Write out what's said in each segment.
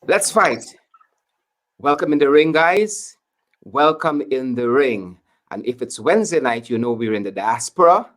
Let's fight. Welcome in the ring, guys. Welcome in the ring. And if it's Wednesday night, you know we're in the diaspora,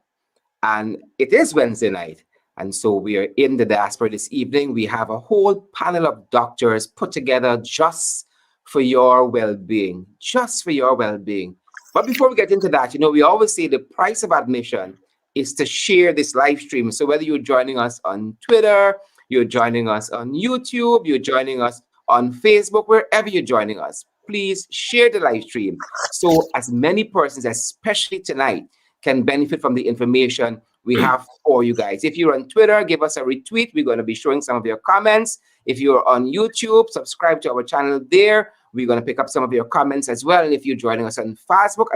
and it is Wednesday night. And so we are in the diaspora this evening. We have a whole panel of doctors put together just for your well being, just for your well being. But before we get into that, we always say the price of admission is to share this live stream. So whether you're joining us on Twitter, you're joining us on YouTube, you're joining us on Facebook, wherever you're joining us, please share the live stream so as many persons, especially tonight, can benefit from the information we have for you guys. If you're on Twitter, give us a retweet. We're going to be showing some of your comments. If you're on YouTube, subscribe to our channel there. We're going to pick up some of your comments as well. And if you're joining us on Facebook,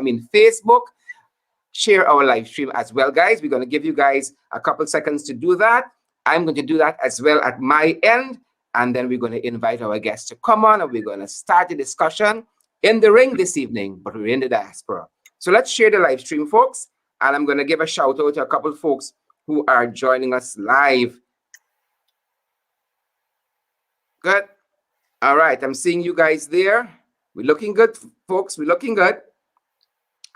share our live stream as well, guys. We're going to give you guys a couple seconds to do that. I'm going to do that as well at my end. And then we're going to invite our guests to come on, and we're going to start the discussion in the ring this evening, but we're in the diaspora. So let's share the live stream, folks. And I'm going to give a shout out to a couple of folks who are joining us live. Good. All right. I'm seeing you guys there. We're looking good, folks. We're looking good.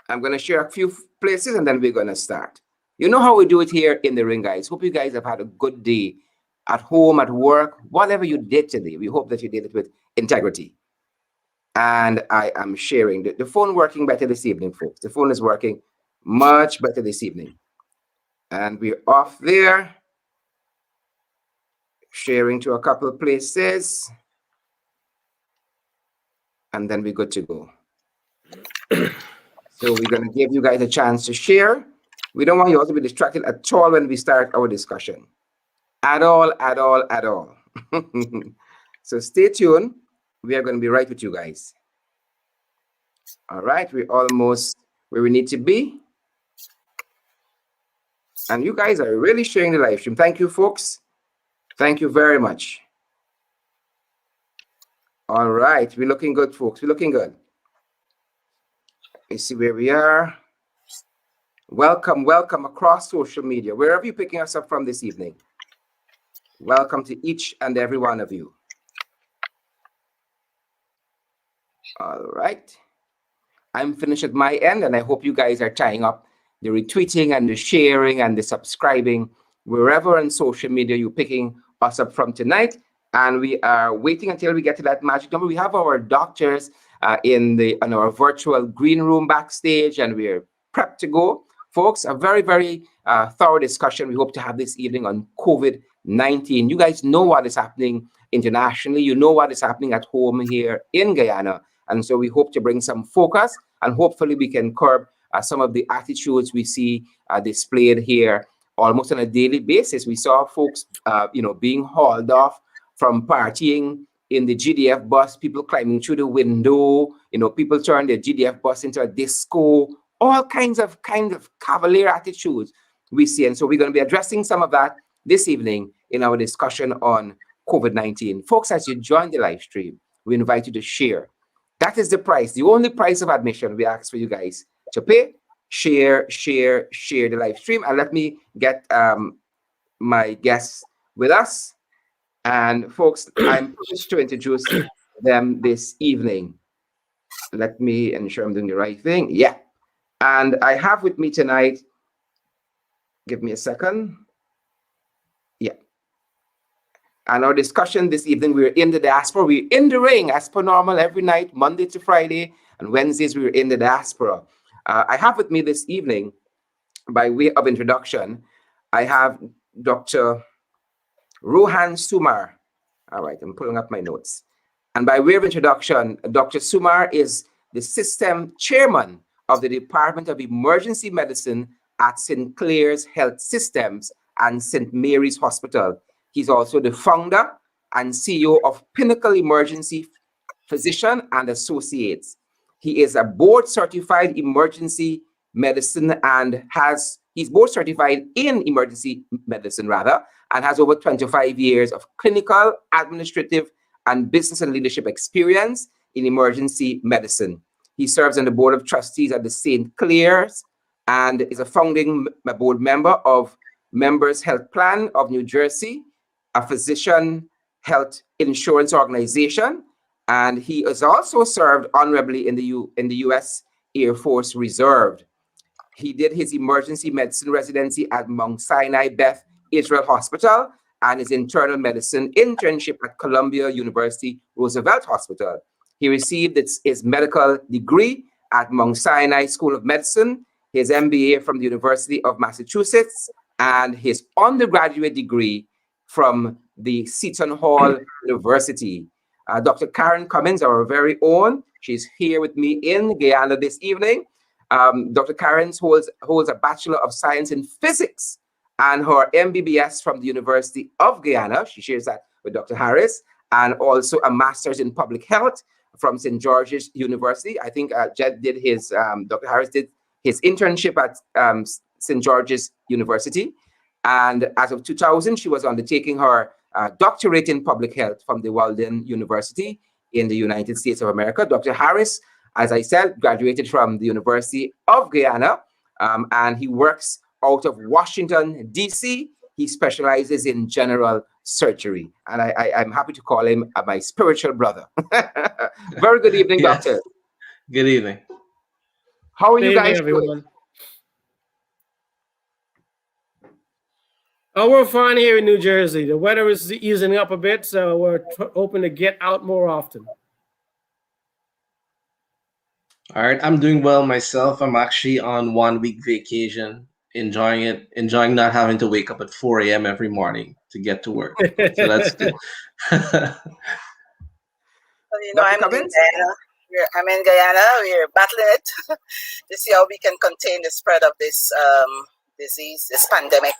I'm going to share a few places, and then we're going to start. You know how we do it here in the ring, guys. Hope you guys have had a good day at home, at work, whatever you did today. We hope that you did it with integrity. And I am sharing the phone working better this evening, folks. The phone is working much better this evening. And we're off there, sharing to a couple of places. And then we're good to go. So we're going to give you guys a chance to share. We don't want you all to be distracted at all when we start our discussion. At all. So stay tuned. We are going to be right with you guys. All right, we're almost where we need to be. And you guys are really sharing the live stream. Thank you, folks. Thank you very much. All right, we're looking good, folks. We're looking good. Let's see where we are. Welcome across social media, wherever you're picking us up from this evening. Welcome to each and every one of you. All right. I'm finished at my end, and I hope you guys are tying up the retweeting and the sharing and the subscribing wherever on social media you're picking us up from tonight. And we are waiting until we get to that magic number. We have our doctors in our virtual green room backstage, and we're prepped to go. Folks, a very, very thorough discussion we hope to have this evening on COVID-19. You guys know what is happening internationally. You know what is happening at home here in Guyana. And so we hope to bring some focus, and hopefully we can curb some of the attitudes we see displayed here almost on a daily basis. We saw folks, being hauled off from partying in the GDF bus, people climbing through the window, people turned their GDF bus into a disco, all kinds of cavalier attitudes we see. And so we're going to be addressing some of that this evening in our discussion on COVID-19. Folks, as you join the live stream, we invite you to share. That is the price, the only price of admission we ask for you guys to pay. Share the live stream. And let me get my guests with us. And folks, I'm privileged to introduce them this evening. Let me ensure I'm doing the right thing. Yeah. And I have with me tonight, give me a second. Yeah. And our discussion this evening, we're in the diaspora. We're in the ring as per normal every night, Monday to Friday, and Wednesdays we're in the diaspora. I have with me this evening, by way of introduction, I have Dr. Rohan Somar. All right, I'm pulling up my notes. And by way of introduction, Dr. Somar is the system chairman of the Department of Emergency Medicine at St. Clair's Health Systems and St. Mary's Hospital. He's also the founder and CEO of Pinnacle Emergency Physician and Associates. He is a board certified emergency medicine and he's board certified in emergency medicine and has over 25 years of clinical, administrative, and business and leadership experience in emergency medicine. He serves on the board of trustees at the St. Clair's and is a founding board member of Members Health Plan of New Jersey, a physician Health Insurance Organization, and he has also served honorably in the U.S. Air Force Reserve. He did his emergency medicine residency at Mount Sinai Beth Israel Hospital and his internal medicine internship at Columbia University Roosevelt Hospital. He received his medical degree at Mount Sinai School of Medicine, his MBA from the University of Massachusetts, and his undergraduate degree from the Seton Hall University. Dr. Karen Cummings, our very own, she's here with me in Guyana this evening. Dr. Karen holds a Bachelor of Science in Physics and her MBBS from the University of Guyana. She shares that with Dr. Harris, and also a Master's in Public Health from St. George's University. I think Dr. Harris did his internship at St. George's University. And as of 2000, she was undertaking her doctorate in public health from the Walden University in the United States of America. Dr. Harris, as I said, graduated from the University of Guyana, and he works out of Washington, D.C. He specializes in general surgery, and I'm happy to call him my spiritual brother. Very good evening, Yes. Doctor. Good evening. How are you Good evening, guys doing? everyone. Oh, we're fine here in New Jersey. The weather is easing up a bit, so we're hoping to get out more often. All right, I'm doing well myself. I'm actually on 1 week vacation, enjoying it, enjoying not having to wake up at 4 a.m. every morning to get to work. So that's good. Well, you know, Dr. I'm in Cummings? Guyana. I'm in Guyana. We're battling it to see how we can contain the spread of this disease, this pandemic.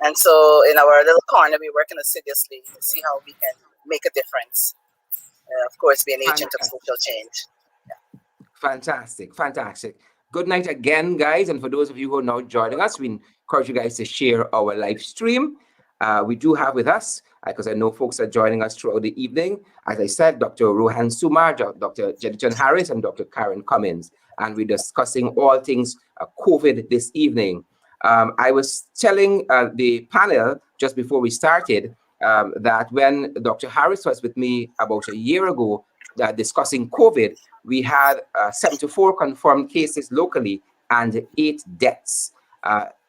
And so, in our little corner, we're working assiduously to see how we can make a difference. Of course, be an agent of social change. Fantastic, fantastic. Good night again, guys. And for those of you who are now joining us, we encourage you guys to share our live stream. We do have with us, because I know folks are joining us throughout the evening, as I said, Dr. Rohan Somar, Dr. Jeduthun Harris, and Dr. Karen Cummings. And we're discussing all things COVID this evening. I was telling the panel just before we started that when Dr. Harris was with me about a year ago discussing COVID, we had 74 confirmed cases locally and 8 deaths.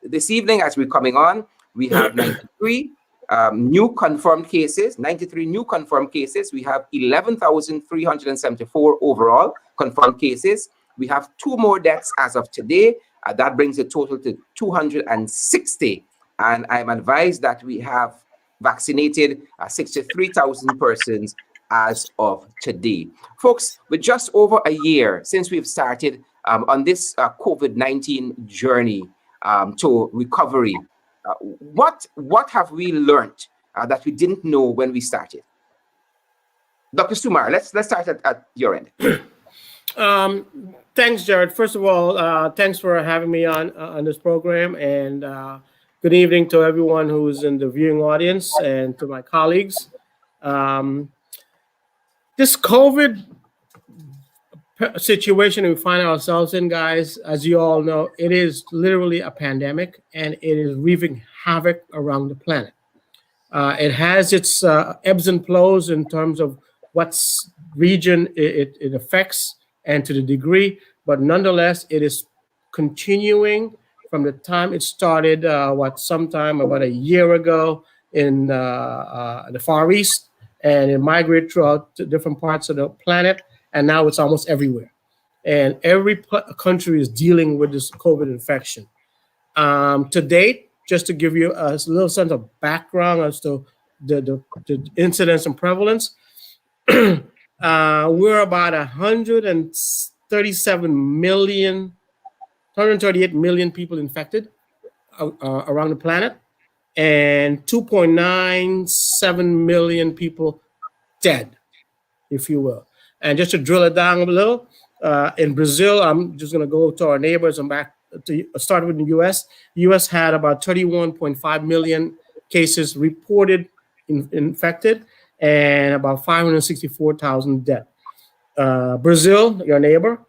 This evening, as we're coming on, we have 93 new confirmed cases, 93 new confirmed cases. We have 11,374 overall confirmed cases. We have 2 more deaths as of today. That brings the total to 260. And I'm advised that we have vaccinated 63,000 persons as of today. Folks, with just over a year since we've started on this COVID-19 journey to recovery, what have we learned that we didn't know when we started? Dr. Somar, let's start at your end. Thanks, Jared. First of all, thanks for having me on this program, and good evening to everyone who's in the viewing audience and to my colleagues. This COVID situation we find ourselves in, guys, as you all know, it is literally a pandemic, and it is wreaking havoc around the planet. It has its ebbs and flows in terms of what region it affects and to the degree, but nonetheless, it is continuing from the time it started, sometime about a year ago in the Far East, and it migrated throughout different parts of the planet, and now it's almost everywhere. And every country is dealing with this COVID infection. To date, just to give you a little sense of background as to the incidence and prevalence, we're about 138 million people infected around the planet, and 2.97 million people dead, if you will. And just to drill it down a little, in Brazil, I'm just going to go to our neighbors and back to start with the U.S. The U.S. had about 31.5 million cases reported infected and about 564,000 dead. Brazil, your neighbor,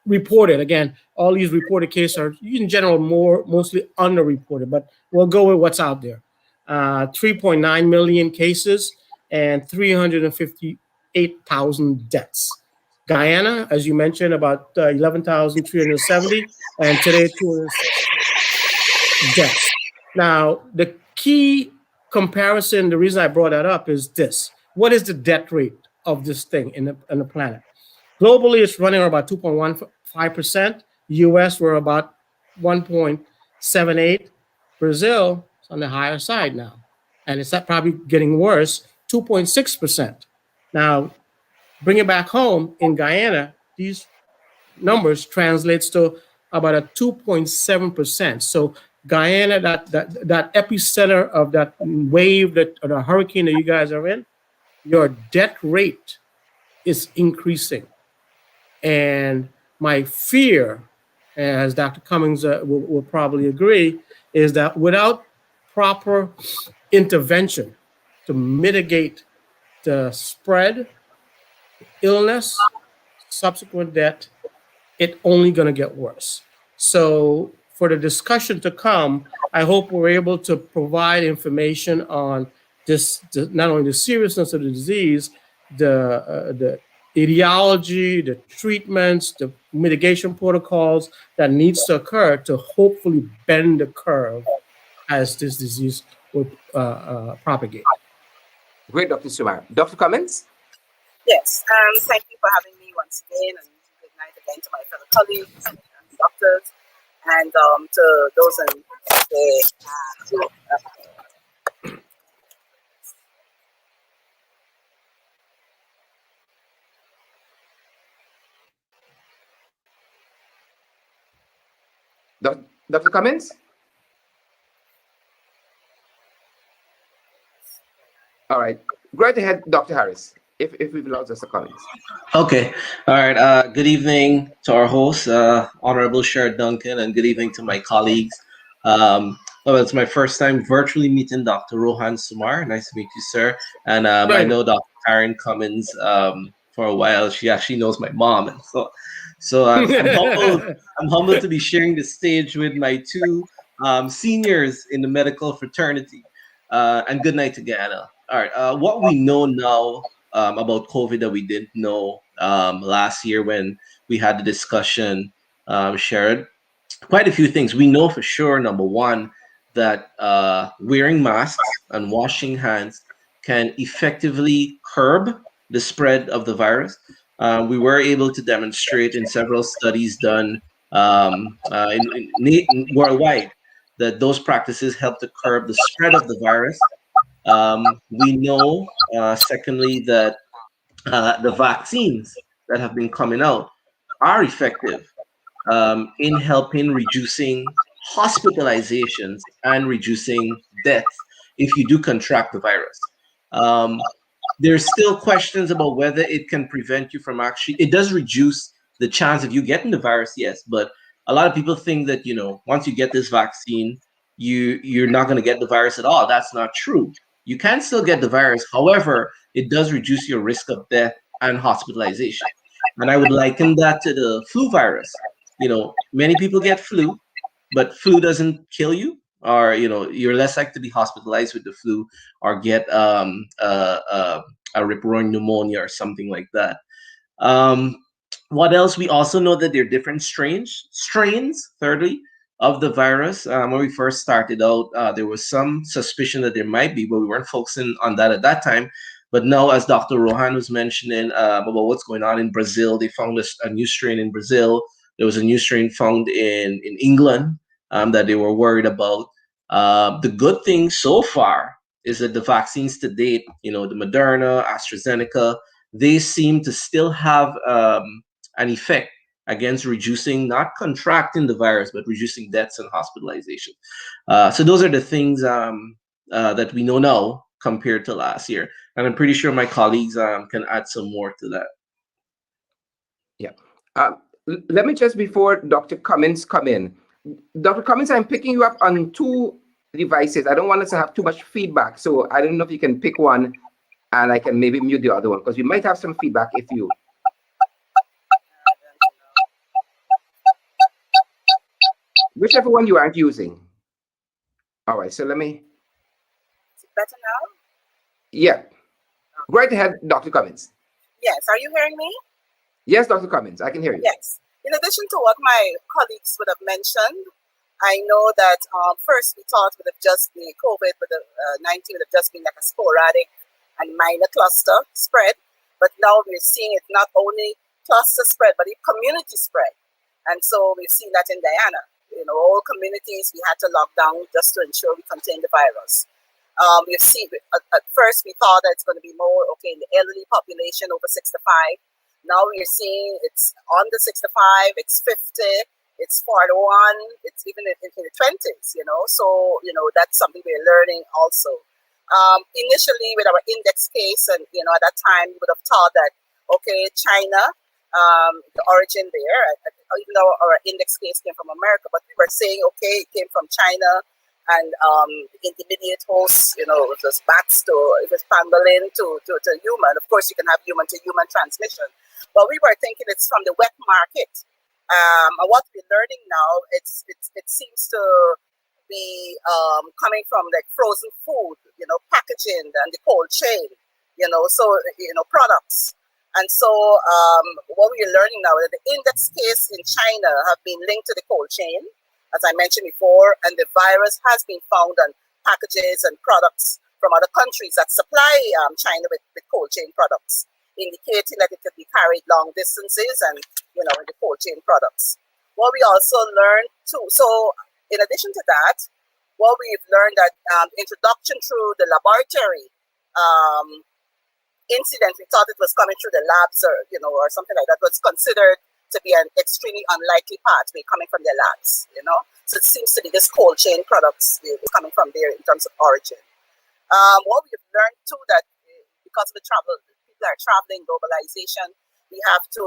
reported, again, all these reported cases are in general mostly underreported, but we'll go with what's out there. 3.9 million cases, and 358,000 deaths. Guyana, as you mentioned, about 11,370, and today 206 deaths. Now, the key comparison, the reason I brought that up is this. What is the death rate of this thing in the planet? Globally, it's running about 2.15%. US, we're about 1.78. Brazil is on the higher side now, and it's probably getting worse, 2.6%. Now, bring it back home in Guyana, these numbers translates to about a 2.7%. So Guyana, that epicenter of that wave, that or the hurricane that you guys are in, your death rate is increasing. And my fear, as Dr. Cummings will probably agree, is that without proper intervention to mitigate the spread, illness, subsequent death, it's only going to get worse. So for the discussion to come, I hope we're able to provide information on this, not only the seriousness of the disease, the etiology, the treatments, the mitigation protocols that needs to occur to hopefully bend the curve as this disease will propagate. Great, Dr. Somar. Dr. Cummings? Yes, thank you for having me once again, and good night again to my fellow colleagues and doctors, and to those in the Dr. Cummings? All right. Go right ahead, Dr. Harris, if we've lost Dr. Cummings. Okay. All right. Good evening to our host, Honorable Sherrod Duncan, and good evening to my colleagues. Well, it's my first time virtually meeting Dr. Rohan Somar. Nice to meet you, sir. And I know Dr. Karen Cummins for a while. She actually knows my mom, and so I'm humbled. I'm humbled to be sharing the stage with my two seniors in the medical fraternity. And good night to Guyana. All right. What we know now about COVID that we didn't know last year when we had the discussion, shared quite a few things. We know for sure, number one, that wearing masks and washing hands can effectively curb the spread of the virus. We were able to demonstrate in several studies done worldwide that those practices help to curb the spread of the virus. We know, secondly, that the vaccines that have been coming out are effective in helping reducing hospitalizations and reducing deaths if you do contract the virus. There's still questions about whether it can prevent you from actually, it does reduce the chance of you getting the virus, yes, but a lot of people think that, once you get this vaccine, you're not going to get the virus at all. That's not true. You can still get the virus. However, it does reduce your risk of death and hospitalization. And I would liken that to the flu virus. Many people get flu, but flu doesn't kill you, or you're less likely to be hospitalized with the flu or get a rip-roaring pneumonia or something like that. What else? We also know that there are different strains, thirdly, of the virus. When we first started out, there was some suspicion that there might be, but we weren't focusing on that at that time. But now, as Dr. Rohan was mentioning about what's going on in Brazil, they found a new strain in Brazil. There was a new strain found in England that they were worried about. The good thing so far is that the vaccines to date, the Moderna, AstraZeneca, they seem to still have an effect against reducing, not contracting the virus, but reducing deaths and hospitalization. So those are the things that we know now compared to last year. And I'm pretty sure my colleagues can add some more to that. Yeah. Let me just, before Dr. Cummins come in. Dr. Cummins, I'm picking you up on two devices. I don't want us to have too much feedback. So I don't know if you can pick one and I can maybe mute the other one, because we might have some feedback if you... Whichever one you aren't using. All right, so let me... better now? Yeah. Right ahead, Dr. Cummings. Yes. Are you hearing me? Yes, Dr. Cummings, I can hear you. Yes. In addition to what my colleagues would have mentioned, I know that first we thought would have just the COVID with the 19 would have just been like a sporadic and minor cluster spread, but now we're seeing it not only cluster spread, but it community spread. And so we've seen that in Guyana. All communities we had to lock down just to ensure we contain the virus. We've seen at first we thought that it's going to be more in the elderly population over 65. Now we're seeing it's under 65, it's 50, it's 41, it's even in the 20s, So, that's something we're learning also. Initially with our index case, and, at that time, we would have thought that, China, the origin there, even though our index case came from America, but we were saying, it came from China, and the intermediate hosts, it was bats it was pangolin to human. Of course, you can have human to human transmission, but we were thinking it's from the wet market. And what we're learning now, it seems to be coming from like frozen food, packaging and the cold chain, products. And so what we're learning now is that the index case in China have been linked to the cold chain, as I mentioned before, and the virus has been found on packages and products from other countries that supply China with cold chain products, indicating that it could be carried long distances and, in the cold chain products. What we also learned too, so in addition to that, what we've learned that introduction through the laboratory incident, we thought it was coming through the labs or something like that, was considered to be an extremely unlikely pathway coming from their labs. So it seems to be this cold chain products coming from there in terms of origin. What we've learned too, that because of the travel, people are traveling, globalization, we have to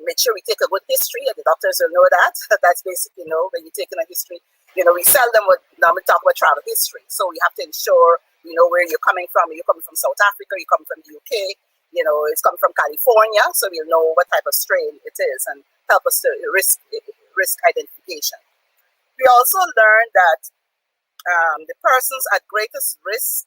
make sure we take a good history, and the doctors will know that. That's basically, when you're taking a history, we seldom would normally talk about travel history. So we have to ensure, where you're coming from. Are you coming from South Africa? Are you coming from the UK? It's coming from California. So we'll know what type of strain it is and help us to risk identification. We also learned that the persons at greatest risk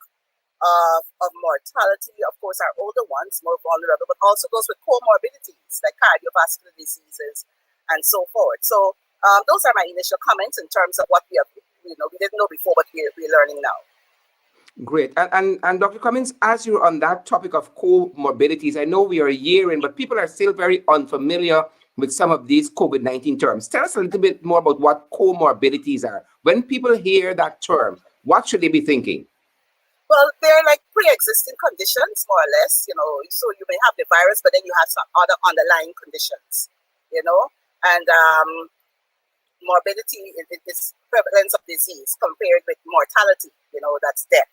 of mortality, of course, are older ones, more vulnerable, but also those with comorbidities like cardiovascular diseases and so forth. So those are my initial comments in terms of what we have, we didn't know before, but we're learning now. Great. And Dr. Cummings, as you're on that topic of comorbidities, I know we are a year in, but people are still very unfamiliar with some of these COVID-19 terms. Tell us a little bit more about what comorbidities are. When people hear that term, what should they be thinking? Well, they're like pre-existing conditions, more or less, so you may have the virus, but then you have some other underlying conditions, and morbidity is prevalence of disease compared with mortality, that's death.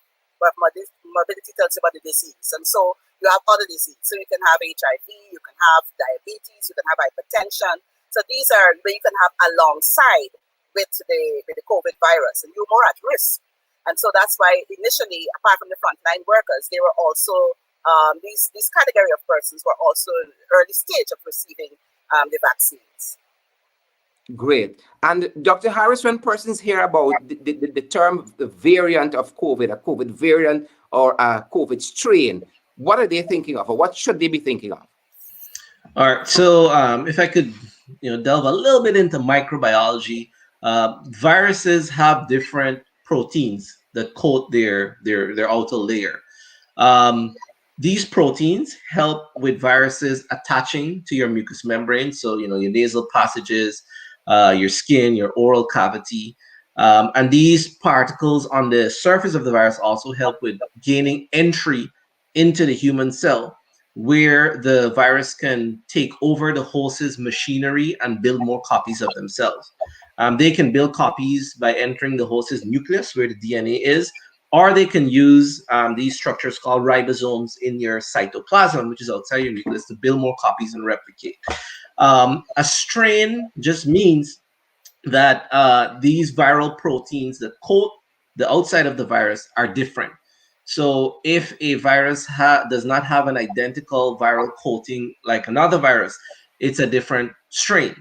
But morbidity tells you about the disease. And so you have other disease. So you can have HIV, you can have diabetes, you can have hypertension. So these are where you can have alongside with the COVID virus, and you're more at risk. And so that's why initially, apart from the frontline workers, they were also, these category of persons were also in the early stage of receiving the vaccines. Great. And Dr. Harris, when persons hear about the term the variant of COVID, a COVID variant or a COVID strain, what are they thinking of, or what should they be thinking of? All right. So if I could, delve a little bit into microbiology, viruses have different proteins that coat their outer layer. These proteins help with viruses attaching to your mucous membrane. So, your nasal passages, your skin, your oral cavity. And these particles on the surface of the virus also help with gaining entry into the human cell, where the virus can take over the host's machinery and build more copies of themselves. They can build copies by entering the host's nucleus, where the DNA is, or they can use these structures called ribosomes in your cytoplasm, which is outside your nucleus, to build more copies and replicate. A strain just means that these viral proteins that coat the outside of the virus are different. So if a virus does not have an identical viral coating like another virus, it's a different strain.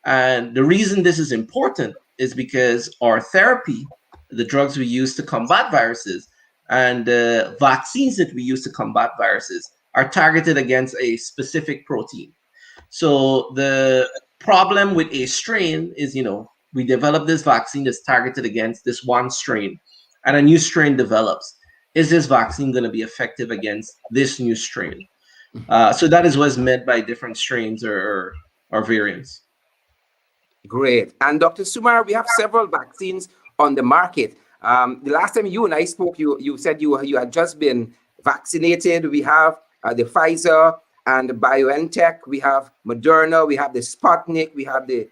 And the reason this is important is because our therapy the drugs we use to combat viruses and the vaccines that we use to combat viruses are targeted against a specific protein. So the problem with a strain is, we develop this vaccine that's targeted against this one strain, and a new strain develops. Is this vaccine going to be effective against this new strain? So that is what's meant by different strains or variants. Great. And Dr. Somar, we have several vaccines on the market. The last time you and I spoke, you said you had just been vaccinated. We have the Pfizer and the BioNTech. We have Moderna. We have the Sputnik. We have the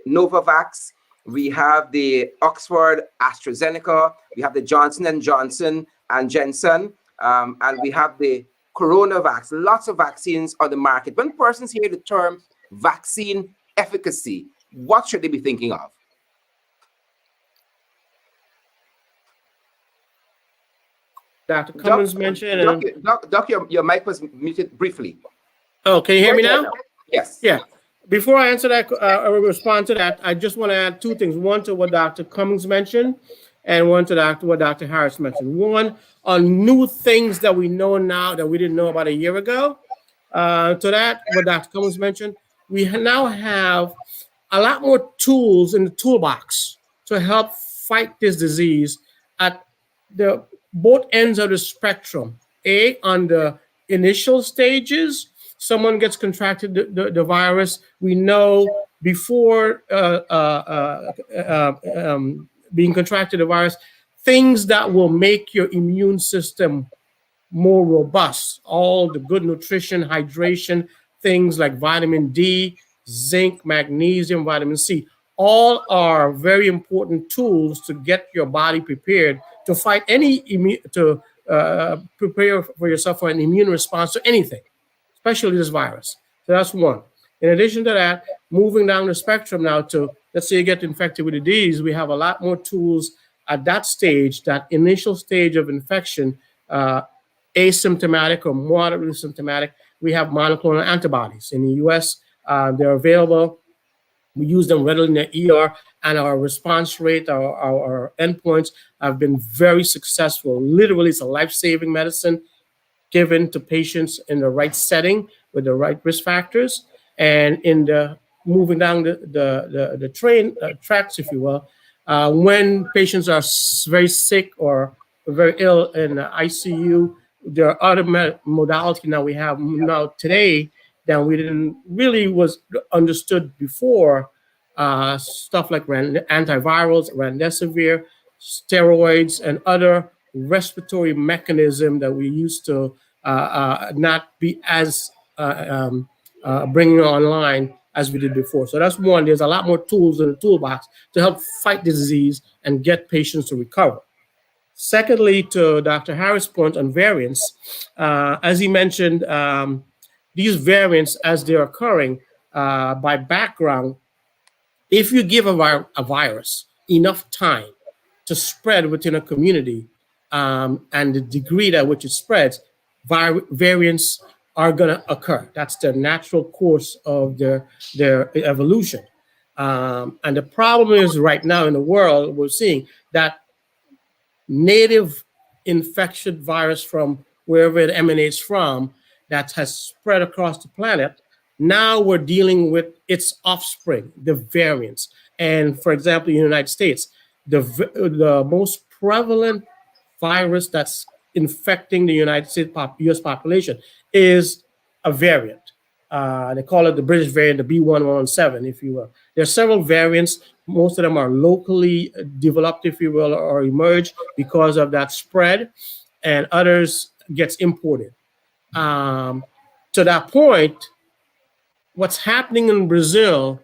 Novavax. We have the Oxford AstraZeneca. We have the Johnson and Johnson and Jensen. And we have the Coronavax. Lots of vaccines on the market. When persons hear the term vaccine efficacy, what should they be thinking of? Dr. Cummings mentioned. Doc, your mic was muted briefly. Oh, can you hear me now? Yes. Yeah. Before I answer that, or respond to that, I just want to add two things. One to what Dr. Cummings mentioned, and one to what Dr. Harris mentioned. One on new things that we know now that we didn't know about a year ago. To that, what Dr. Cummings mentioned, we now have a lot more tools in the toolbox to help fight this disease at the both ends of the spectrum. On the initial stages, someone gets contracted the virus. We know before being contracted the virus, things that will make your immune system more robust. All the good nutrition, hydration, things like vitamin D, zinc, magnesium, vitamin C, all are very important tools to get your body prepared to fight prepare for yourself for an immune response to anything, especially this virus. So that's one. In addition to that, moving down the spectrum now to, let's say you get infected with a disease, we have a lot more tools at that stage, that initial stage of infection, asymptomatic or moderately symptomatic. We have monoclonal antibodies. In the US, they're available. We use them readily in the ER, and our response rate, our endpoints have been very successful. Literally, it's a life-saving medicine given to patients in the right setting with the right risk factors. And in the moving down the train tracks, if you will, when patients are very sick or very ill in the ICU, there are other modalities now we have now today that we didn't really was understood before. Stuff like antivirals, remdesivir, steroids, and other respiratory mechanism that we used to not be as bringing online as we did before. So that's one. There's a lot more tools in the toolbox to help fight the disease and get patients to recover. Secondly, to Dr. Harris' point on variants, as he mentioned, these variants, as they're occurring by background, if you give a virus enough time to spread within a community and the degree at which it spreads, variants are going to occur. That's the natural course of their evolution. And the problem is right now in the world, we're seeing that native infection virus from wherever it emanates from that has spread across the planet. Now we're dealing with its offspring, the variants. And for example, in the United States, the most prevalent virus that's infecting the United States US population is a variant. They call it the British variant, the B117, if you will. There are several variants. Most of them are locally developed, if you will, or emerge because of that spread, and others gets imported. To that point, what's happening in Brazil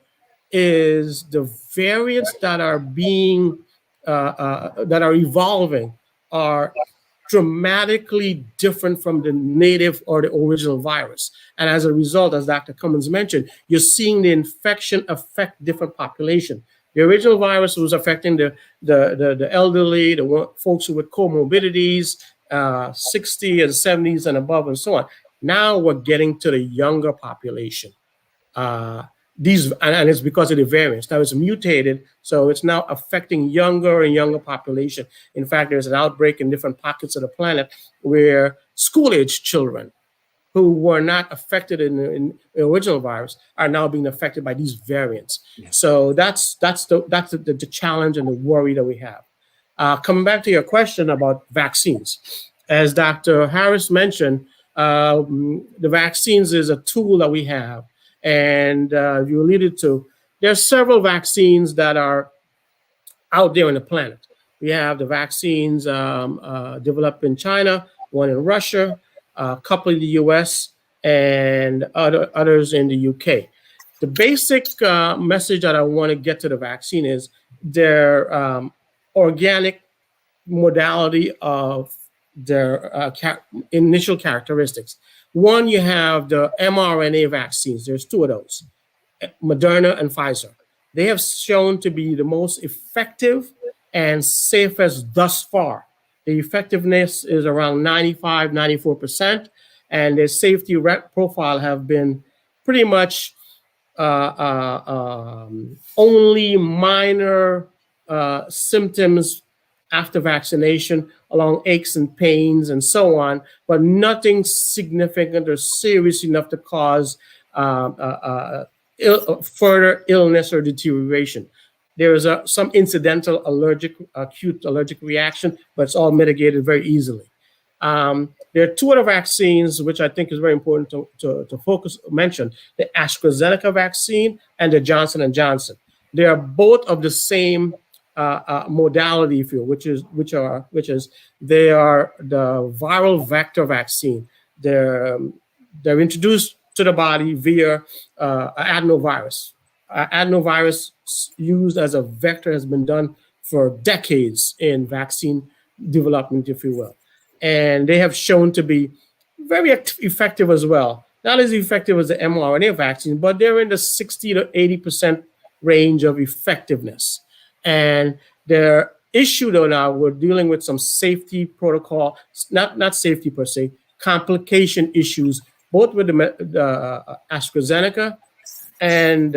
is the variants that are being that are evolving are dramatically different from the native or the original virus. And as a result, as Dr. Cummings mentioned, you're seeing the infection affect different populations. The original virus was affecting the elderly, the folks with comorbidities, 60 and 70s and above and so on. Now we're getting to the younger population. these, and it's because of the variants. Now it's mutated, so it's now affecting younger and younger population. In fact, there's an outbreak in different pockets of the planet where school-age children who were not affected in the original virus are now being affected by these variants. Yeah. So that's the challenge and the worry that we have. Coming back to your question about vaccines, as Dr. Harris mentioned, the vaccines is a tool that we have, and you alluded to, there are several vaccines that are out there on the planet. We have the vaccines developed in China, one in Russia, a couple in the US, and others in the UK. The basic message that I want to get to the vaccine is their organic modality of their initial characteristics. One, you have the mRNA vaccines. There's two of those, Moderna and Pfizer. They have shown to be the most effective and safest thus far. The effectiveness is around 95, 94%, and their safety profile have been pretty much only minor symptoms after vaccination, along aches and pains and so on, but nothing significant or serious enough to cause further illness or deterioration. There is some incidental acute allergic reaction, but it's all mitigated very easily. There are two other vaccines which I think is very important to mention: the AstraZeneca vaccine and the Johnson & Johnson. They are both of the same modality, if you will, which is they are the viral vector vaccine. They're introduced to the body via adenovirus. Adenovirus used as a vector has been done for decades in vaccine development, if you will. And they have shown to be very effective as well. Not as effective as the mRNA vaccine, but they're in the 60 to 80% range of effectiveness. And their issue, though, now we're dealing with some safety protocol, not safety per se, complication issues, both with the AstraZeneca and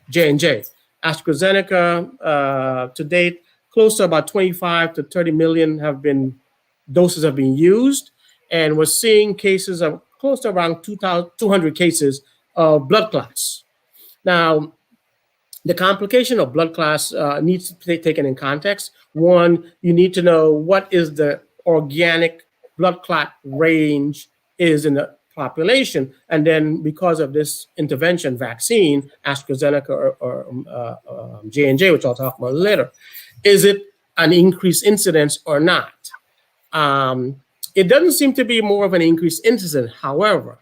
J&J. AstraZeneca, to date, close to about 25 to 30 million doses have been used, and we're seeing cases of close to around 200 cases of blood clots. Now, the complication of blood clots needs to be taken in context. One, you need to know what is the organic blood clot range is in the population, and then because of this intervention vaccine, AstraZeneca or J&J, which I'll talk about later, is it an increased incidence or not? It doesn't seem to be more of an increased incidence. However,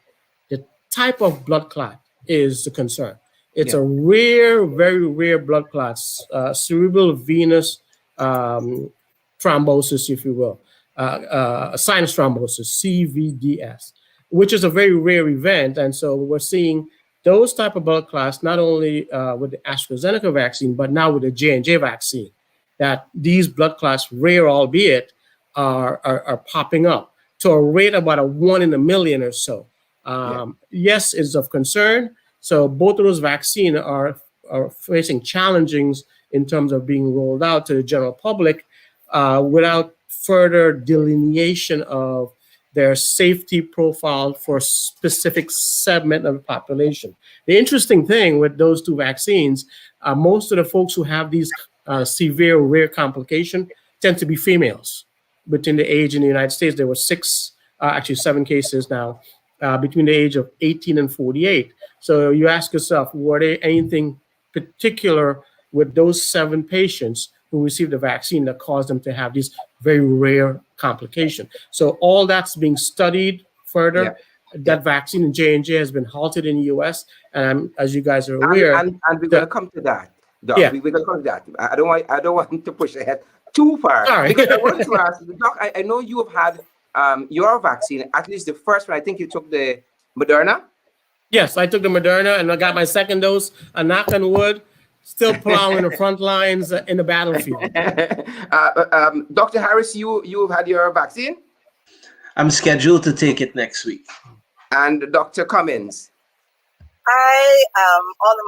the type of blood clot is the concern. It's a rare, very rare blood clots, cerebral venous thrombosis, if you will, sinus thrombosis, CVDS, which is a very rare event. And so we're seeing those type of blood clots not only with the AstraZeneca vaccine, but now with the J&J vaccine, that these blood clots, rare albeit, are popping up to a rate about 1 in a million or so. Yes, it's of concern. So both of those vaccines are facing challenges in terms of being rolled out to the general public without further delineation of their safety profile for a specific segment of the population. The interesting thing with those two vaccines, most of the folks who have these severe rare complications tend to be females. Between the age in the United States, there were 7 cases now between the age of 18 and 48. So you ask yourself, were there anything particular with those 7 patients who received the vaccine that caused them to have these very rare complications? So all that's being studied further. That vaccine in J&J has been halted in the U.S. And as you guys are aware, and we're going to come to that. Doc, we're going to come to that. I don't want to push ahead too far. Sorry. Because I want to ask, Doc, I know you have had your vaccine, at least the first one. I think you took the Moderna. Yes, I took the Moderna and I got my second dose. A knock on wood, still plowing the front lines in the battlefield. Dr. Harris, you've had your vaccine? I'm scheduled to take it next week. And Dr. Cummings? All of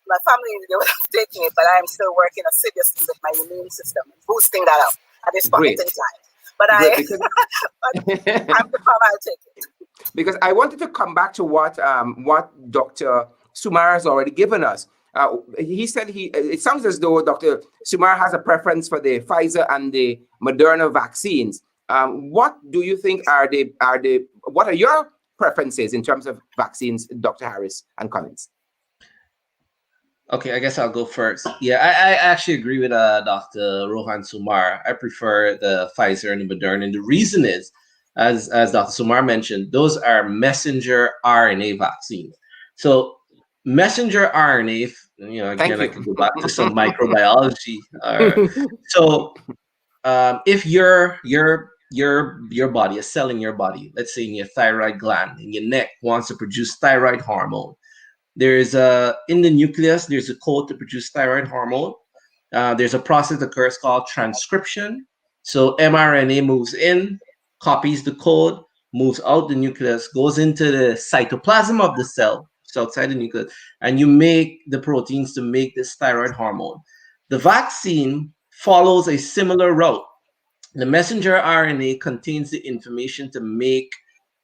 my family, they were taking it, but I am still working assiduously with my immune system, boosting that up at this point Great. in time. But Great, because time to come, I'll take it. because I wanted to come back to what Dr. Sumar has already given us. He said it sounds as though Dr. Sumar has a preference for the Pfizer and the Moderna vaccines. What do you think what are your preferences in terms of vaccines, Dr. Harris and Cummings? Okay, I guess I'll go first. Yeah, I actually agree with Dr. Rohan Somar. I prefer the Pfizer and the Moderna. And the reason is, as Dr. Somar mentioned, those are messenger RNA vaccines. So messenger RNA, Thank again, I you. could go back to some microbiology. So if your body, a cell in your body, let's say in your thyroid gland, in your neck, wants to produce thyroid hormone, in the nucleus, there's a code to produce thyroid hormone. There's a process that occurs called transcription. So mRNA moves in, copies the code, moves out the nucleus, goes into the cytoplasm of the cell, so outside the nucleus, and you make the proteins to make this thyroid hormone. The vaccine follows a similar route. The messenger RNA contains the information to make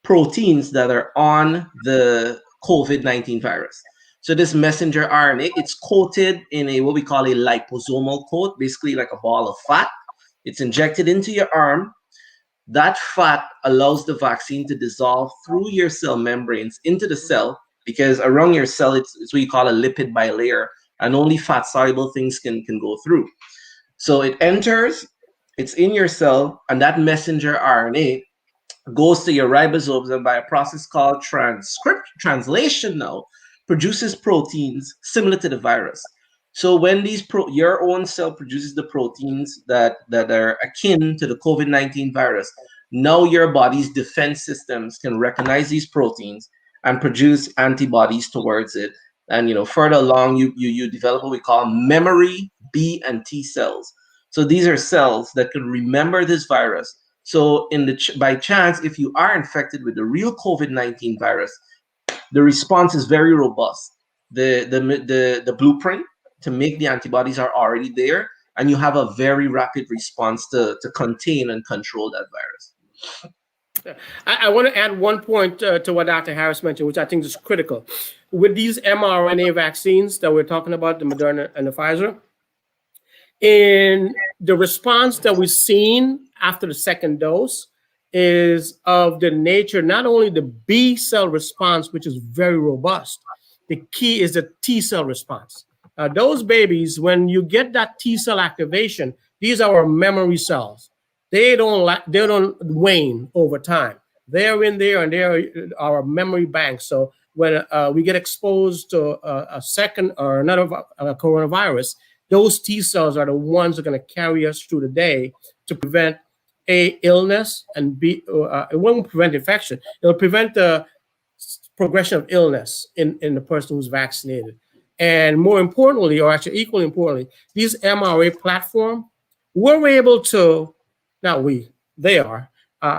proteins that are on the COVID-19 virus. So this messenger RNA, it's coated in what we call a liposomal coat, basically like a ball of fat. It's injected into your arm. That fat allows the vaccine to dissolve through your cell membranes into the cell, because around your cell, it's what you call a lipid bilayer, and only fat-soluble things can go through. So it enters, it's in your cell, and that messenger RNA goes to your ribosomes, and by a process called translation now, produces proteins similar to the virus. So when your own cell produces the proteins that are akin to the COVID-19 virus, now your body's defense systems can recognize these proteins and produce antibodies towards it. And further along, you develop what we call memory B and T cells. So these are cells that can remember this virus. So by chance, if you are infected with the real COVID-19 virus, the response is very robust. The blueprint to make the antibodies are already there, and you have a very rapid response to contain and control that virus. I want to add one point to what Dr. Harris mentioned, which I think is critical. With these mRNA vaccines that we're talking about, the Moderna and the Pfizer, in the response that we've seen after the second dose is of the nature, not only the B cell response, which is very robust, the key is the T cell response. Those babies, when you get that T cell activation, these are our memory cells. They don't wane over time. They're in there, and they're our memory bank. So when we get exposed to a second or another coronavirus, those T cells are the ones that are going to carry us through the day to prevent illness, and it won't prevent infection. It'll prevent the progression of illness in the person who's vaccinated. And more importantly, or actually equally importantly, these mRNA platform, we're able to, not we, they are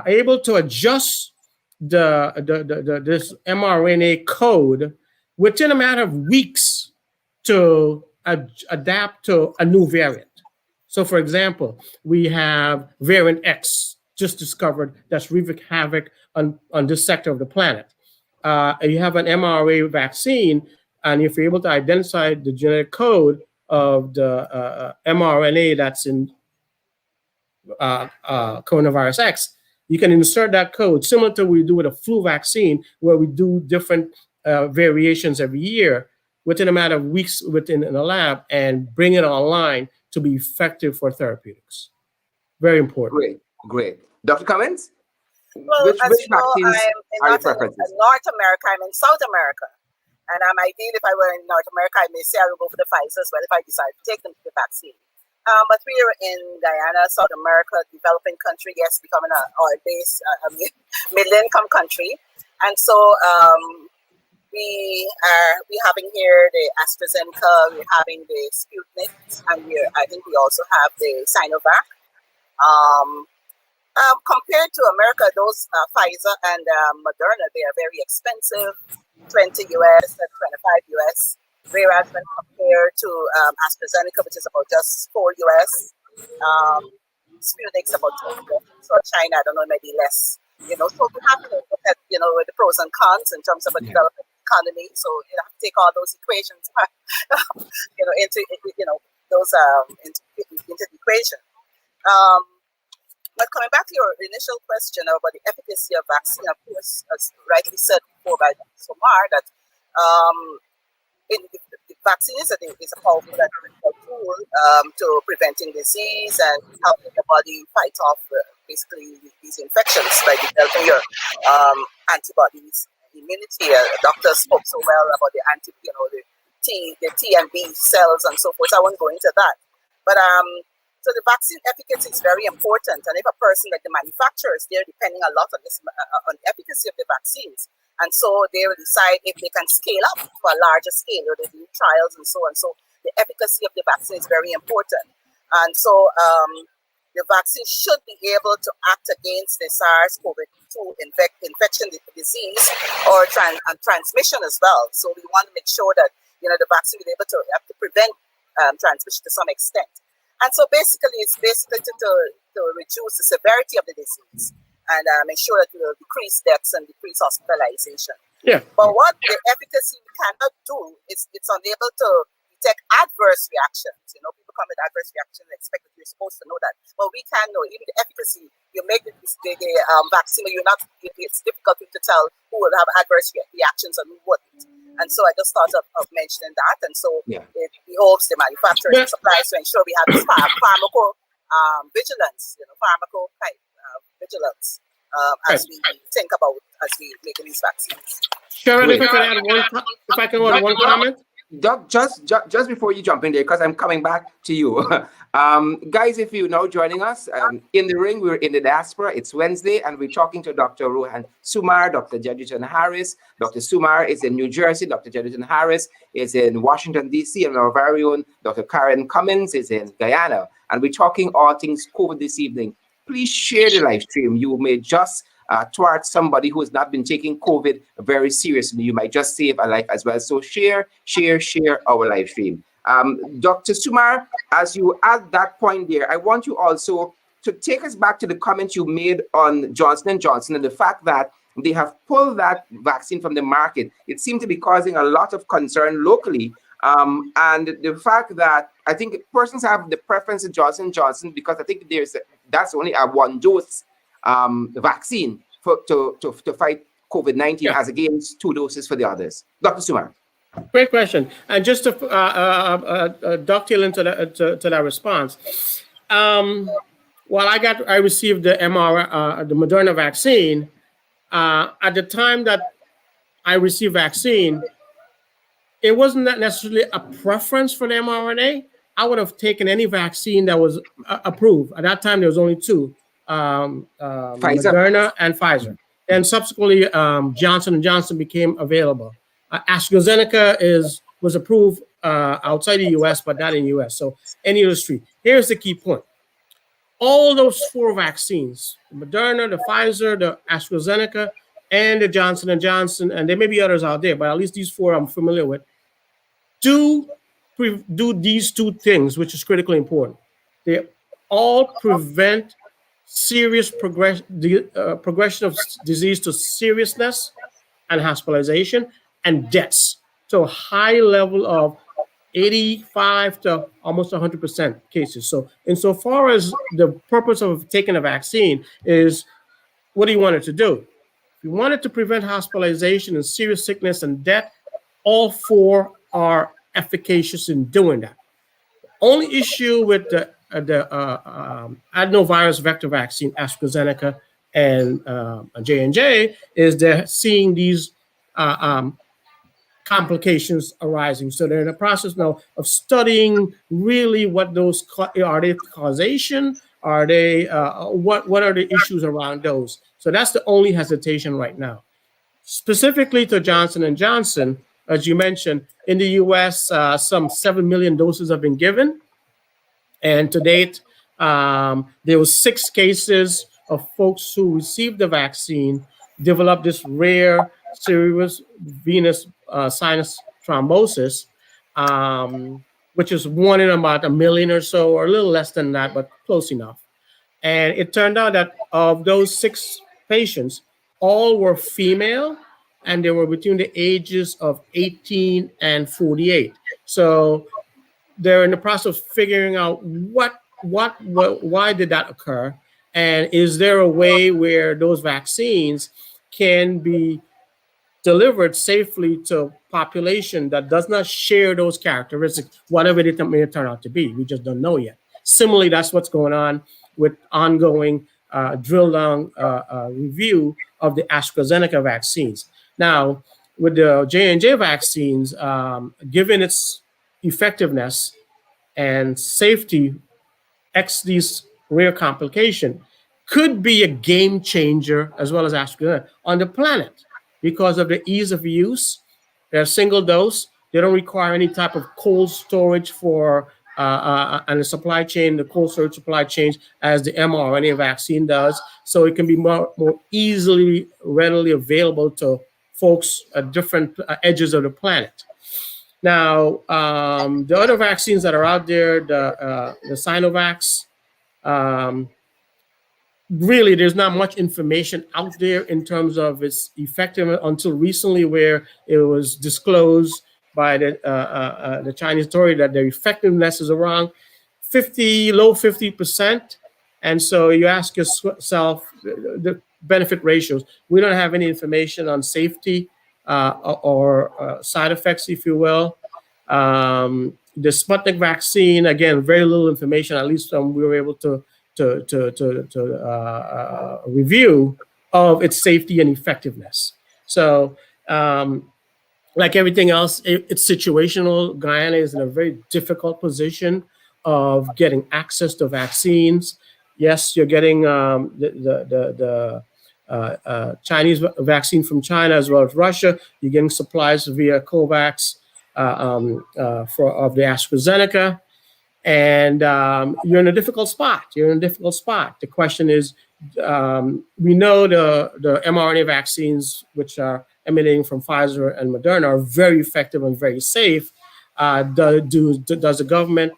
able to adjust this mRNA code within a matter of weeks to adapt to a new variant. So, for example, we have variant X just discovered that's wreaking havoc on this sector of the planet. You have an mRNA vaccine, and if you're able to identify the genetic code of the mRNA that's in coronavirus X, you can insert that code, similar to what we do with a flu vaccine, where we do different variations every year within a matter of weeks within a lab, and bring it online to be effective for therapeutics. Very important. Great. Dr. Cummings? Well, which as you know, vaccines I'm are your not preferences? in North America, I'm in South America. And I'm ideal if I were in North America, I may say I would go for the Pfizer as well if I decide to take them to the vaccine. But we are in Guyana, South America, developing country, yes, becoming a oil-based, middle-income country. And so we having here the AstraZeneca, we're having the Sputnik, and I think we also have the Sinovac. Compared to America, those Pfizer and Moderna, they are very expensive, 20 US and US, whereas when compared to AstraZeneca, which is about just 4 US, um, Sputnik's about 10 US. So China, I don't know, maybe less. So we have to look at, the pros and cons in terms of a developing economy. So you have to take all those equations, into those into the equation. But coming back to your initial question about the efficacy of vaccine, of course, as rightly said before by Dr. Somar, that the vaccine is a powerful tool to preventing disease and helping the body fight off basically these infections by developing your antibodies, immunity. Doctors spoke so well about the the T and B cells and so forth. I won't go into that, but so the vaccine efficacy is very important, and if a person like the manufacturers, they're depending a lot on this on the efficacy of the vaccines, and so they will decide if they can scale up to a larger scale, or they do trials and so on. So the efficacy of the vaccine is very important, and so the vaccine should be able to act against the SARS-CoV-2 infection disease or transmission as well. So we want to make sure that the vaccine will be able to prevent transmission to some extent. And so basically, it's to reduce the severity of the disease and ensure that we will decrease deaths and decrease hospitalization. Yeah. But what the efficacy we cannot do is it's unable to detect adverse reactions. People come with adverse reactions and expect that you're supposed to know that. But we can know, even the efficacy, you make the vaccine, it's difficult to tell who will have adverse reactions and who wouldn't. And so I just thought of mentioning that. And so it behoves the manufacturers and suppliers to ensure we have this vigilance, vigilance as we think about as we making these vaccines. Sharon, if I can add one comment. Doc, just before you jump in there, because I'm coming back to you. Guys, if you're now joining us, in the ring, we're in the diaspora. It's Wednesday, and we're talking to Dr. Rohan Somar, Dr. Jeduthun Harris. Dr. Somar is in New Jersey. Dr. Jeduthun Harris is in Washington, D.C., and our very own Dr. Karen Cummings is in Guyana. And we're talking all things COVID this evening. Please share the live stream. You may just towards somebody who has not been taking COVID very seriously. You might just save a life as well. So share our live stream. Dr. Somar, as you add that point there, I want you also to take us back to the comment you made on Johnson & Johnson and the fact that they have pulled that vaccine from the market. It seemed to be causing a lot of concern locally. And the fact that I think persons have the preference to Johnson & Johnson because I think that's only a one-dose vaccine to fight COVID-19 as against 2 doses for the others. Dr. Somar. Great question. And just to dovetail into that response, while I received the the Moderna vaccine, at the time that I received vaccine, it wasn't necessarily a preference for the mRNA. I would have taken any vaccine that was approved. At that time, there was only 2, Moderna and Pfizer. And subsequently, Johnson & Johnson became available. AstraZeneca was approved outside the U.S., but not in the U.S. So any of those 3. Here's the key point. All those 4 vaccines, the Moderna, the Pfizer, the AstraZeneca, and the Johnson & Johnson, and there may be others out there, but at least these 4 I'm familiar with, do these 2 things, which is critically important. They all prevent serious progression of disease to seriousness and hospitalization and deaths. So a high level of 85 to almost 100% cases. So insofar as the purpose of taking a vaccine is, what do you want it to do? If you want it to prevent hospitalization and serious sickness and death, all 4 are efficacious in doing that. Only issue with the adenovirus vector vaccine, AstraZeneca and J&J, is they're seeing these complications arising. So they're in the process now of studying really what those are. They causation? Are they what are the issues around those? So that's the only hesitation right now. Specifically to Johnson & Johnson, as you mentioned, in the U.S., some 7 million doses have been given. And to date, there was 6 cases of folks who received the vaccine, developed this rare serious venous sinus thrombosis, which is one in about a million or so, or a little less than that, but close enough. And it turned out that of those 6 patients, all were female, and they were between the ages of 18 and 48. So they're in the process of figuring out why did that occur, and is there a way where those vaccines can be delivered safely to population that does not share those characteristics, whatever it may turn out to be. We just don't know yet. Similarly, that's what's going on with ongoing drill down review of the AstraZeneca vaccines. Now, with the J&J vaccines, given its effectiveness and safety X these rare complication, could be a game changer as well as AstraZeneca on the planet because of the ease of use. They're single dose. They don't require any type of cold storage for and the supply chain, the cold storage supply chain, as the mRNA vaccine does. So it can be more easily, readily available to folks at different edges of the planet. Now, the other vaccines that are out there, the Sinovacs, really, there's not much information out there in terms of its effectiveness until recently, where it was disclosed by the Chinese authority that their effectiveness is around low 50%. And so you ask yourself the benefit ratios. We don't have any information on safety or side effects, if you will. The Sputnik vaccine, again, very little information, at least we were able to review of its safety and effectiveness. So, like everything else, it's situational. Guyana is in a very difficult position of getting access to vaccines. Yes, you're getting the Chinese vaccine from China as well as Russia. You're getting supplies via COVAX of the AstraZeneca. And you're in a difficult spot. The question is, we know the mRNA vaccines, which are emanating from Pfizer and Moderna, are very effective and very safe. Does the government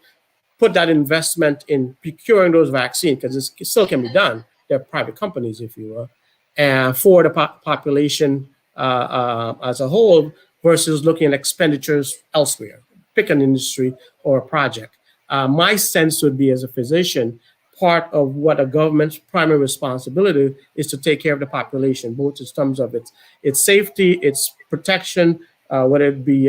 put that investment in procuring those vaccines, because it still can be done? They're private companies, if you will, and for the population as a whole, versus looking at expenditures elsewhere, pick an industry or a project. My sense would be, as a physician, part of what a government's primary responsibility is to take care of the population, both in terms of its safety, its protection, whether it be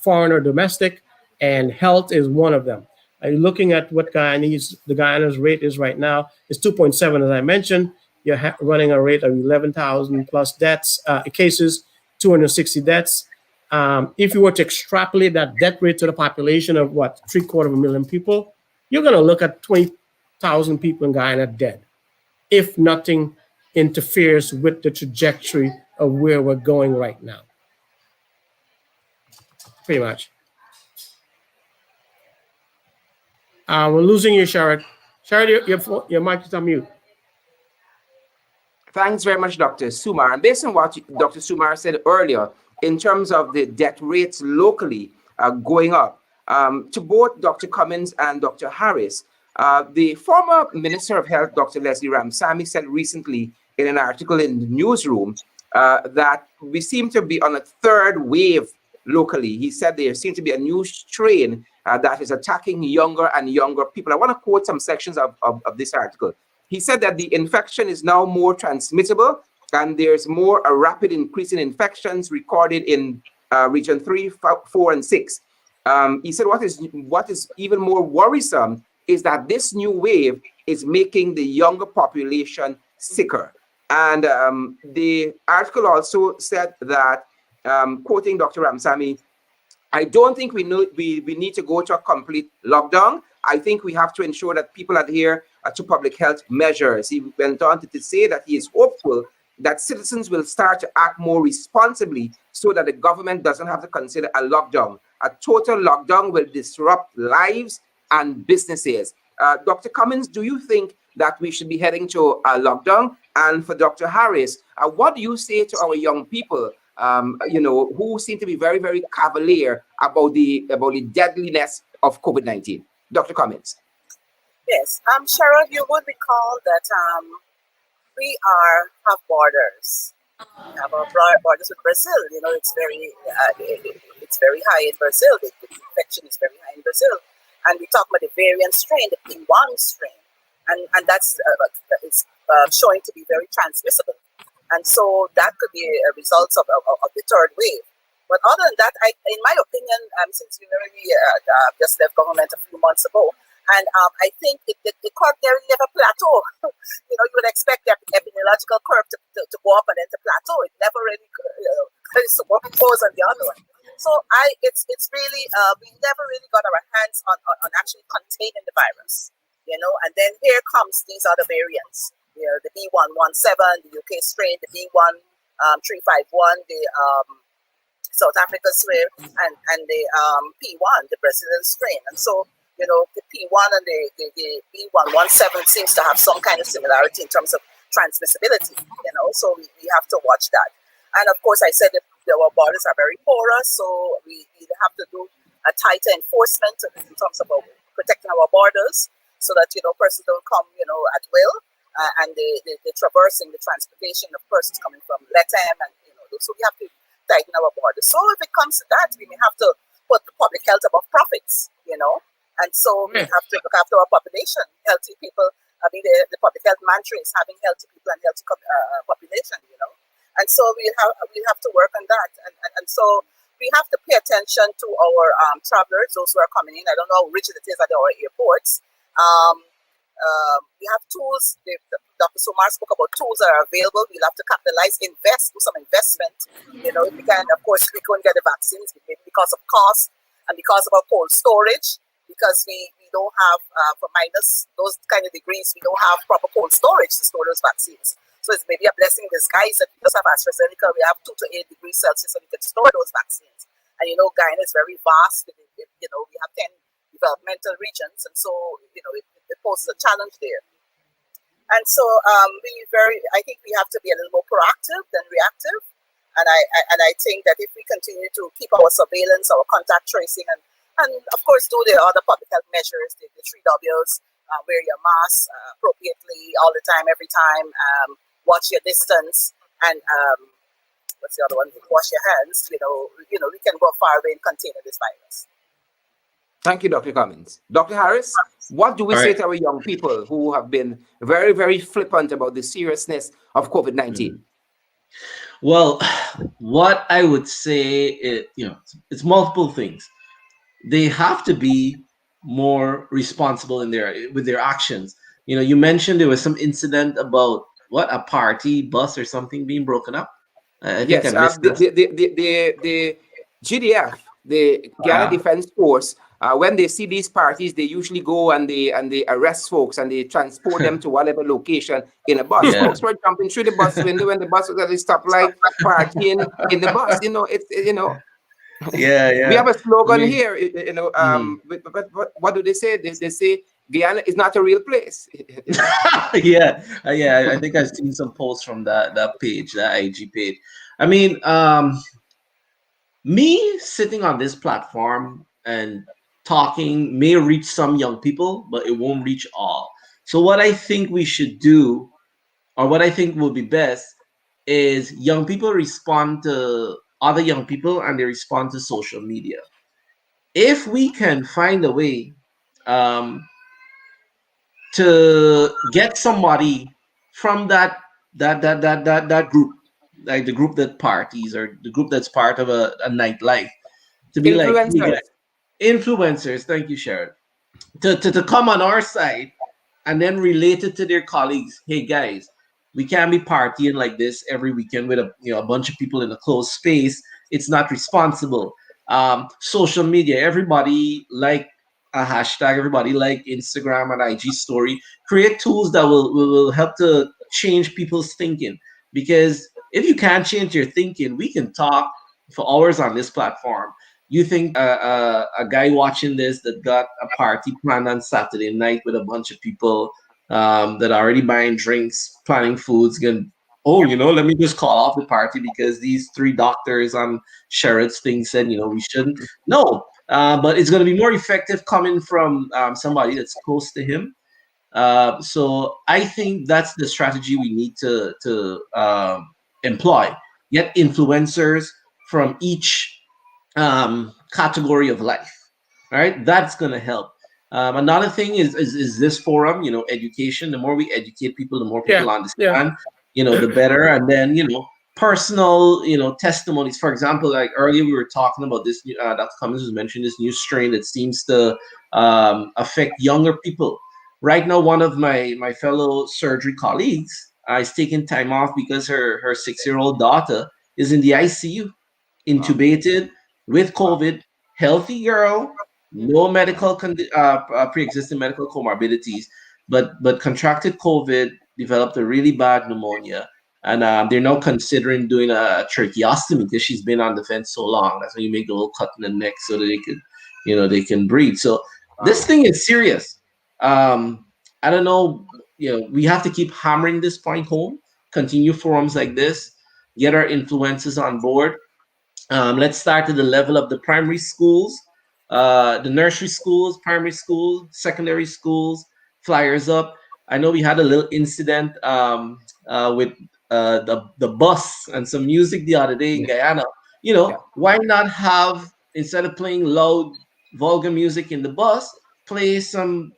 foreign or domestic, and health is one of them. Looking at what Guyana's rate is right now, is 2.7, as I mentioned. You're running a rate of 11,000 plus cases, 260 deaths. If you were to extrapolate that death rate to the population of 750,000 people, you're going to look at 20,000 people in Guyana dead, if nothing interferes with the trajectory of where we're going right now. Pretty much. We're losing you, Sharad. Sharad, your mic is on mute. Thanks very much, Dr. Somar. And based on what Dr. Somar said earlier, in terms of the death rates locally going up, to both Dr. Cummings and Dr. Harris, the former Minister of Health, Dr. Leslie Ramsamy, said recently in an article in the newsroom that we seem to be on a third wave locally. He said there seems to be a new strain that is attacking younger and younger people. I want to quote some sections of this article. He said that the infection is now more transmissible, and there's a rapid increase in infections recorded in region 3, 4, and 6. He said what is even more worrisome is that this new wave is making the younger population sicker. And the article also said that, quoting Dr. Ramsamy, I don't think we need to go to a complete lockdown. I think we have to ensure that people adhere to public health measures. He went on to say that he is hopeful that citizens will start to act more responsibly so that the government doesn't have to consider a lockdown. A total lockdown will disrupt lives and businesses. Dr. Cummings, do you think that we should be heading to a lockdown? And for Dr. Harris, what do you say to our young people who seem to be very, very cavalier about the deadliness of COVID-19. Dr. Cummings. Yes, Cheryl, you would recall that we have borders. We have our borders with Brazil. It's very high in Brazil. The infection is very high in Brazil, and we talk about the variant strain, the P1 strain, and that's it's showing to be very transmissible, and so that could be a result of the third wave. But other than that, in my opinion, since we already just left government a few months ago, and I think the curve there never plateau. You would expect the epidemiological curve to go up and then to plateau. It never really superimpose on the other one. So it's really we never really got our hands on actually containing the virus. And then here comes these other variants. The B117, the UK strain, the B1351, the South Africa strain, and the P1, the Brazilian strain. And so, the P1 and the B117 seems to have some kind of similarity in terms of transmissibility, so we have to watch that. And of course, I said that our borders are very porous, so we have to do a tighter enforcement in terms of protecting our borders so that, persons don't come, at will, and the traversing, the transportation of persons coming from LATAM, and, so we have to tighten our borders. So if it comes to that, we may have to put the public health above profits, and so we have to look after our population, healthy people. I mean, the public health mantra is having healthy people and healthy population, and so we have to work on that, and so we have to pay attention to our travelers, those who are coming in. I don't know how rigid it is at our airports. We have tools. Dr. Somar spoke about tools that are available. We'll have to capitalize, do some investment. If we can, of course, we couldn't get the vaccines because of cost and because of our cold storage, because we don't have, for minus those kind of degrees, we don't have proper cold storage to store those vaccines. So it's maybe a blessing in disguise that we just have AstraZeneca. We have 2 to 8 degrees Celsius, and we can store those vaccines. And Guyana is very vast. We have 10 developmental regions, and so it poses a challenge there. And so I think we have to be a little more proactive than reactive. And I think that if we continue to keep our surveillance, our contact tracing, and of course do the other public health measures, the 3 Ws, wear your mask appropriately all the time, every time, watch your distance, and what's the other one? Wash your hands. We can go far away in containing this virus. Thank you, Dr. Cummings. Dr. Harris, what do we say to our young people who have been very, very flippant about the seriousness of COVID-19? Well, what I would say is, it's multiple things. They have to be more responsible with their actions. You mentioned there was some incident about a party bus or something being broken up. I think I missed that. The GDF, the Guyana Defense Force, when they see these parties, they usually go and they arrest folks and they transport them to whatever location in a bus. Yeah. Folks were jumping through the bus window when the bus was at the stoplight, partying in the bus. Yeah. We have a slogan here, but what do they say? They say Guyana is not a real place. Yeah. I think I've seen some posts from that page, that IG page. I mean, me sitting on this platform and talking may reach some young people, but it won't reach all. So what I think we should do, or what I think will be best, is young people respond to other young people and they respond to social media. If we can find a way to get somebody from that group, like the group that parties or the group that's part of a nightlife, to be like, hey guys, influencers, thank you, Sharon, to come on our side and then relate it to their colleagues. Hey guys, we can't be partying like this every weekend with a bunch of people in a closed space. It's not responsible. Social media, everybody like a hashtag, everybody like Instagram and IG story. Create tools that will help to change people's thinking. Because if you can't change your thinking, we can talk for hours on this platform. You think a guy watching this that got a party planned on Saturday night with a bunch of people that are already buying drinks, planning foods, going to oh, let me just call off the party because these three doctors on Sherrod's thing said, we shouldn't. No, but it's going to be more effective coming from somebody that's close to him. So I think that's the strategy we need to employ. Get influencers from each category of life. All right, that's going to help. Another thing is this forum, education. The more we educate people, the more Yeah, people yeah. understand, the better. And then, personal, testimonies. For example, like earlier we were talking about this. Dr. Cummings was mentioning this new strain that seems to affect younger people. Right now, one of my fellow surgery colleagues is taking time off because her 6-year-old daughter is in the ICU, Wow. intubated with Wow. COVID, healthy girl, no pre-existing medical comorbidities, but contracted COVID, developed a really bad pneumonia, and they're now considering doing a tracheostomy because she's been on the fence so long. That's when you make a little cut in the neck so that they can breathe. So this Wow. thing is serious. Um, I don't know. We have to keep hammering this point home. Continue forums like this. Get our influencers on board. Let's start at the level of the primary schools, the nursery schools, primary schools, secondary schools, flyers up. I know we had a little incident with the bus and some music the other day in Yeah. Guyana. Yeah. Why not have, instead of playing loud, vulgar music in the bus, play some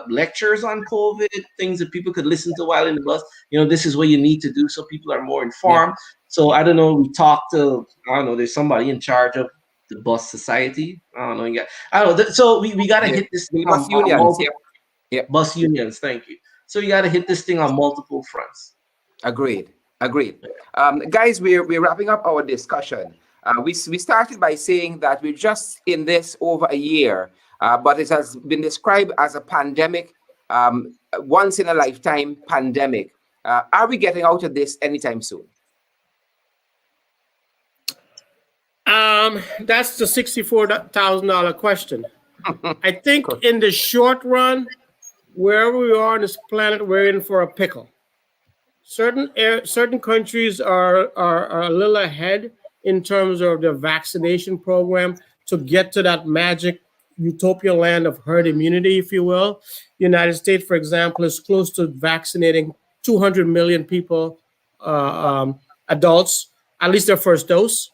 lectures on COVID, things that people could listen to while in the bus? This is what you need to do so people are more Yeah. informed. So I don't know. We talked to, I don't know. There's somebody in charge of the bus society. I don't know. I don't know. So we got to The, hit this the thing bus on unions. multiple Yep. Yep. bus unions. Thank you. So we got to hit this thing on multiple fronts. Agreed. Agreed. Guys, we're wrapping up our discussion. We started by saying that we're just in this over a year, but it has been described as a pandemic, once in a lifetime pandemic. Are we getting out of this anytime soon? That's the $64,000 question. I think in the short run, wherever we are on this planet, we're in for a pickle. Certain countries are a little ahead in terms of their vaccination program to get to that magic utopia land of herd immunity, if you will. The United States, for example, is close to vaccinating 200 million people, adults, at least their first dose.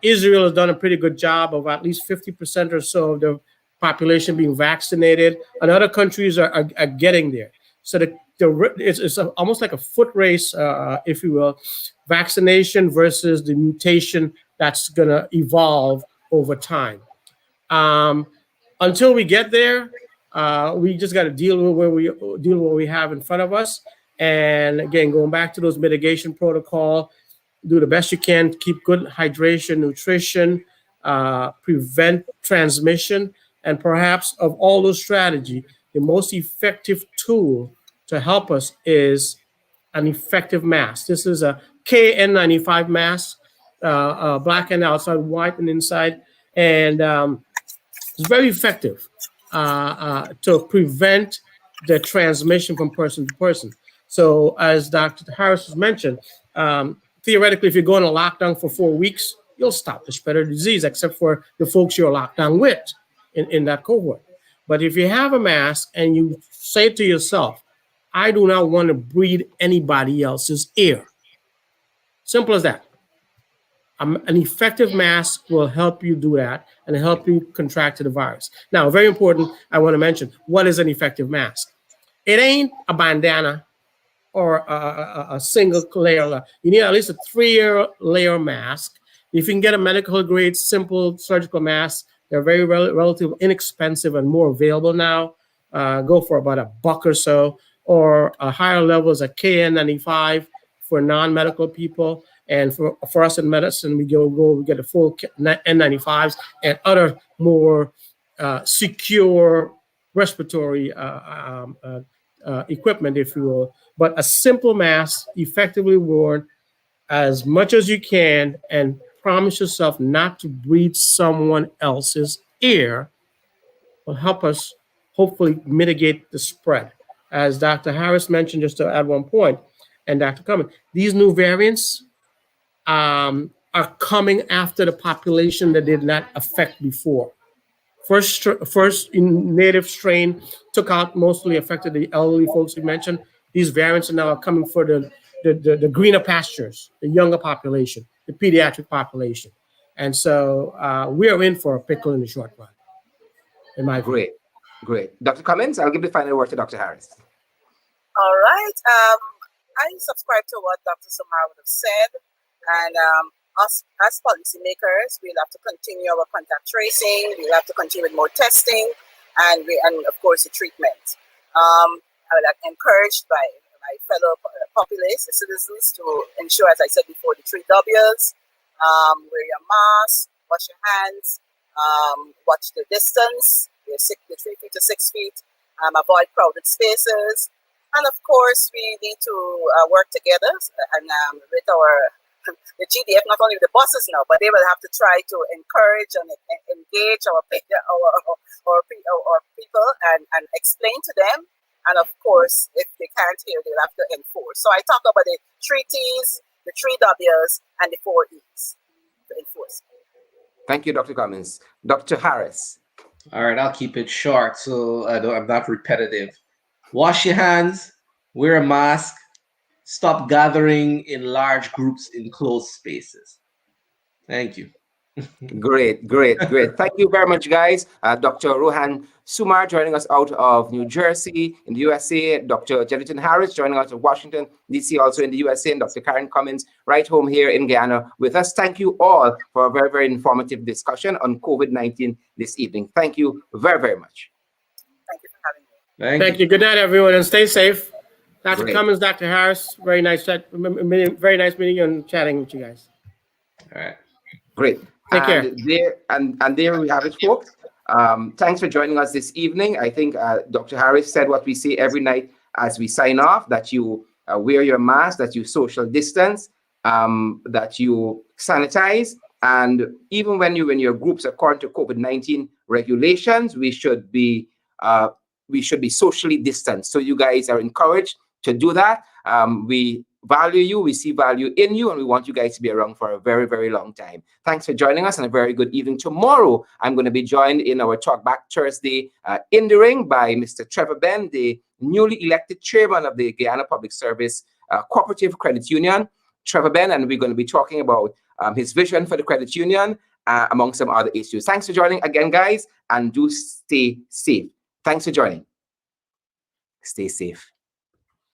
Israel has done a pretty good job of at least 50% or so of the population being vaccinated, and other countries are getting there. So it's almost like a foot race, if you will, vaccination versus the mutation that's going to evolve over time. Um, until we get there, we just got to deal with what we have in front of us. And again, going back to those mitigation protocol, do the best you can, keep good hydration, nutrition, prevent transmission, and perhaps of all those strategy, the most effective tool to help us is an effective mask. This is a KN95 mask, black and outside, white and inside, and it's very effective to prevent the transmission from person to person. So, as Dr. Harris has mentioned, theoretically, if you're going to lockdown for 4 weeks, you'll stop the spread of disease, except for the folks you're locked down with in that cohort. But if you have a mask and you say to yourself, I do not want to breathe anybody else's air. Simple as that. An effective mask will help you do that and help you contract the virus. Now, very important, I want to mention, what is an effective mask? It ain't a bandana or a single layer. You need at least a 3-layer mask. If you can get a medical grade, simple surgical mask, they're very relatively inexpensive and more available now. Go for about $1 or so, or a higher level is a KN95 for non-medical people. And for us in medicine, we get a full N95s and other more secure respiratory equipment, if you will. But a simple mask, effectively worn as much as you can, and promise yourself not to breathe someone else's air, will help us hopefully mitigate the spread. As Dr. Harris mentioned, just to add one point, and Dr. Cummings. These new variants are coming after the population that did not affect before. First native strain took out, mostly affected the elderly folks you mentioned. These variants are now coming for the greener pastures, the younger population, the pediatric population. And so we are in for a pickle in the short run, in my view. Great, great. Dr. Cummings, I'll give the final word to Dr. Harris. All right. I subscribe to what Dr. Somar would have said. And us as policymakers, we'll have to continue our contact tracing. We'll have to continue with more testing, and of course the treatment. I would like encouraged by my fellow populace, the citizens, to ensure, as I said before, the 3 W's: wear your mask, wash your hands, watch the distance, the 3 feet to 6 feet, avoid crowded spaces, and of course we need to work together and with the GDF, not only with the buses now, but they will have to try to encourage and engage our people and explain to them. And of course, if they can't hear, they'll have to enforce. So I talk about the 3 T's, the 3 W's, and the 4 E's to enforce. Thank you, Dr. Cummings. Dr. Harris. All right, I'll keep it short so I'm not repetitive. Wash your hands, wear a mask, stop gathering in large groups in closed spaces. Thank you. Great. Thank you very much, guys. Dr. Rohan Somar joining us out of New Jersey in the USA. Dr. Jeduthun Harris joining us out of Washington, D.C., also in the USA. And Dr. Karen Cummings right home here in Guyana with us. Thank you all for a very, very informative discussion on COVID-19 this evening. Thank you very, very much. Thank you for having me. Thank you. Good night, everyone, and stay safe. Dr. Great. Cummings, Dr. Harris, very nice very nice meeting and chatting with you guys. All right. Great. Take care. There we have it, folks. Thanks for joining us this evening. I think Dr. Harris said what we say every night as we sign off, that you wear your mask, that you social distance, that you sanitize, and even when your groups according to COVID-19 regulations, we should be socially distanced. So you guys are encouraged to do that. We value you, we see value in you, and we want you guys to be around for a very, very long time. Thanks for joining us, and a very good evening. Tomorrow, I'm going to be joined in our Talk Back Thursday in the ring by Mr. Trevor Ben, the newly elected chairman of the Guyana Public Service Cooperative Credit Union. Trevor Ben, and we're going to be talking about his vision for the credit union, among some other issues. Thanks for joining again, guys, and do stay safe. Thanks for joining. Stay safe.